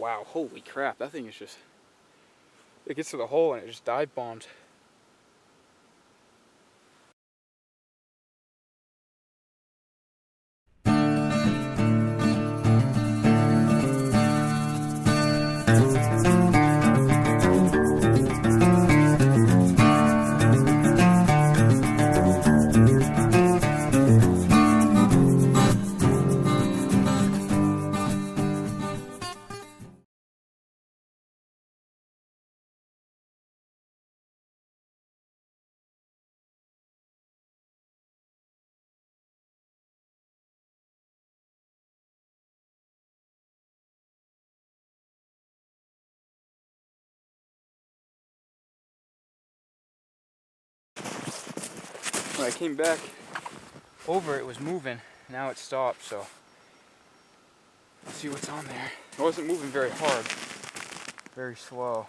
Wow, holy crap, that thing is just, it gets to the hole and it just dive bombs. When I came back over, it was moving. Now it stopped, so let's see what's on there. It wasn't moving very hard, very slow.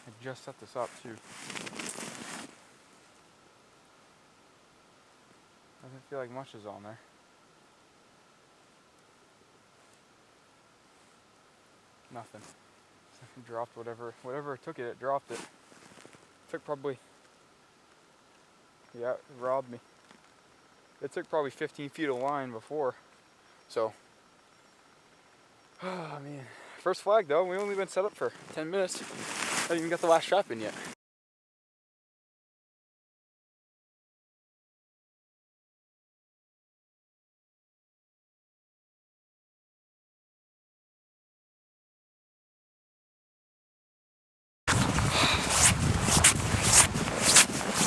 I just set this up too. Doesn't feel like much is on there. Nothing. It dropped whatever it took it. It dropped it. Took probably, yeah, it robbed me. It took probably 15 feet of line before. So, oh man. First flag though. We only been set up for 10 minutes. Haven't even got the last trap in yet.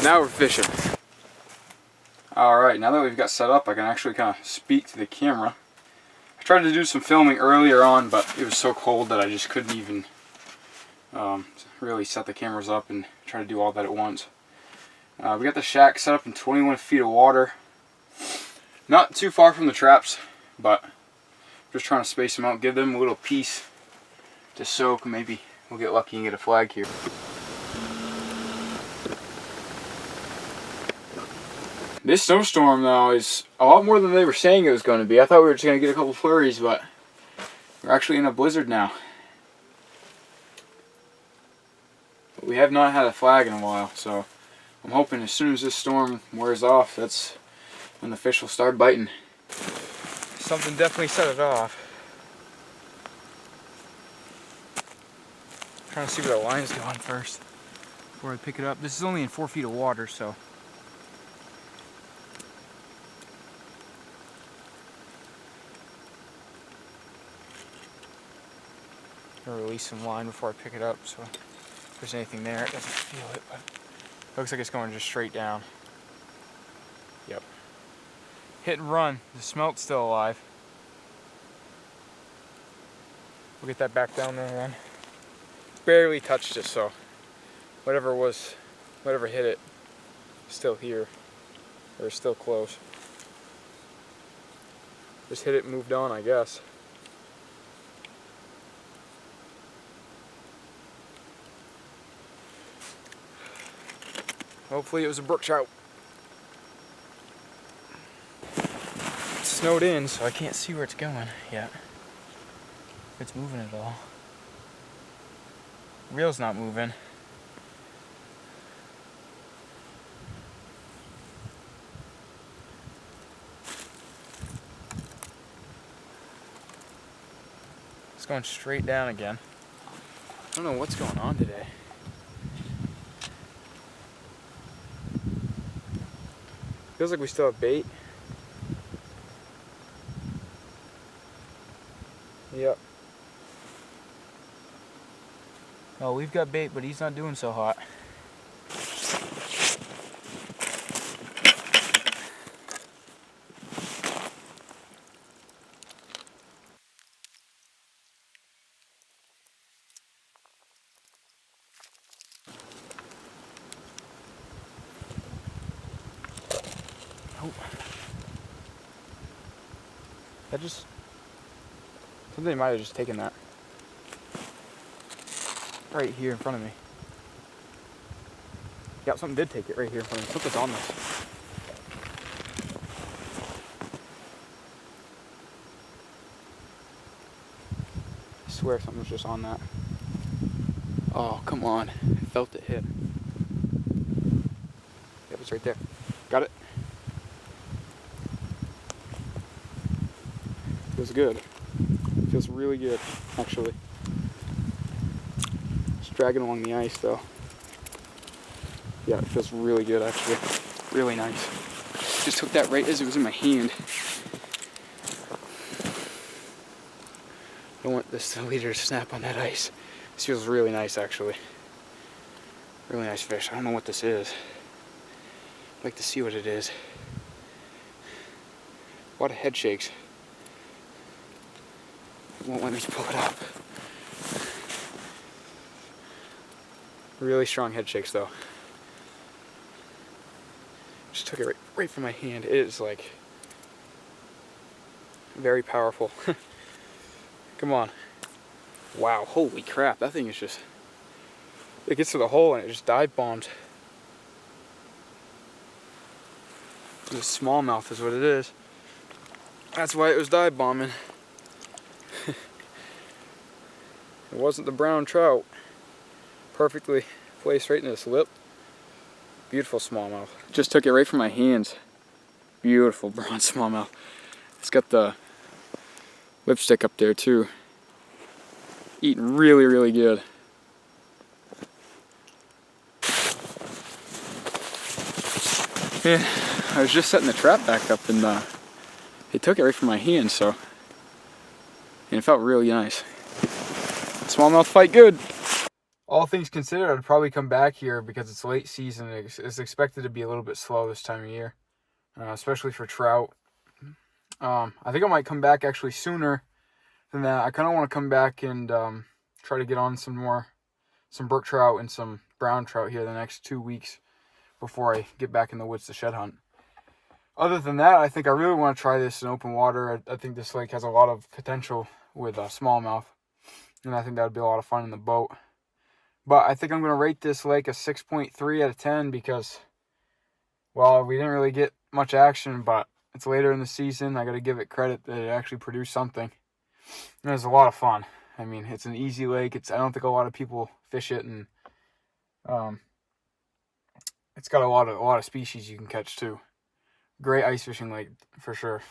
Now we're fishing. Alright, now that we've got set up, I can actually kind of speak to the camera. I tried to do some filming earlier on, but it was so cold that I just couldn't even really set the cameras up and try to do all that at once. We got the shack set up in 21 feet of water. Not too far from the traps, but just trying to space them out, give them a little piece to soak. Maybe we'll get lucky and get a flag here. This snowstorm, though, is a lot more than they were saying it was going to be. I thought we were just going to get a couple flurries, but we're actually in a blizzard now. But we have not had a flag in a while, so I'm hoping as soon as this storm wears off, that's when the fish will start biting. Something definitely set it off. I'm trying to see where the line's going first before I pick it up. This is only in 4 feet of water, so I'm gonna release some line before I pick it up, so if there's anything there, it doesn't feel it, but it looks like it's going just straight down. Yep. Hit and run. The smelt's still alive. We'll get that back down there then. Barely touched it, so whatever hit it, still here, or still close. Just hit it and moved on, I guess. Hopefully it was a brook trout. It's snowed in, so I can't see where it's going yet. If it's moving at all. Reel's not moving. It's going straight down again. I don't know what's going on today. Feels like we still have bait. Yep. Oh, we've got bait, but he's not doing so hot. Oh. That just... Something might have just taken that. Right here in front of me. Yeah, something did take it right here in front of me. Something's on this. swear something was just on that. Oh, come on. I felt it hit. It was right there. Got it? Feels good. Feels really good, actually. It's dragging along the ice, though. Yeah, it feels really good, actually. Really nice. Just took that right as it was in my hand. I don't want this leader to snap on that ice. This feels really nice, actually. Really nice fish. I don't know what this is. I'd like to see what it is. A lot of head shakes. It won't let me pull it up. Really strong head shakes, though. Just took it right from my hand. It is like very powerful. Come on. Wow, holy crap. That thing is just, it gets to the hole and it just dive bombs. The smallmouth is what it is. That's why it was dive bombing. It wasn't the brown trout. Perfectly placed right in its lip. Beautiful smallmouth. Just took it right from my hands. Beautiful brown smallmouth. It's got the lipstick up there too. Eating really, really good. Yeah, I was just setting the trap back up and it took it right from my hand, so. And it felt really nice. Smallmouth fight good. All things considered, I'd probably come back here because it's late season. It's expected to be a little bit slow this time of year, especially for trout. I think I might come back actually sooner than that. I kind of want to come back and try to get on some brook trout and some brown trout here the next 2 weeks before I get back in the woods to shed hunt. Other than that, I think I really want to try this in open water. I think this lake has a lot of potential with smallmouth, and I think that would be a lot of fun in the boat. But I think I'm going to rate this lake a 6.3 out of 10 because, well, we didn't really get much action, but it's later in the season. I got to give it credit that it actually produced something. And it was a lot of fun. I mean, it's an easy lake. I don't think a lot of people fish it, and it's got a lot of species you can catch too. Great ice fishing lake for sure.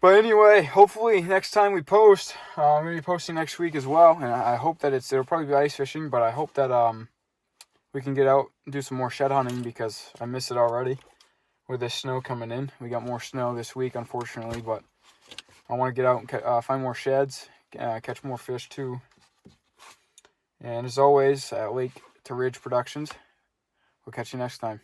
But anyway, hopefully next time we post, I'm going to be posting next week as well. And I hope that it'll probably be ice fishing, but I hope that we can get out and do some more shed hunting because I miss it already with this snow coming in. We got more snow this week, unfortunately, but I want to get out and find more sheds, catch more fish too. And as always, Lake to Ridge Productions. We'll catch you next time.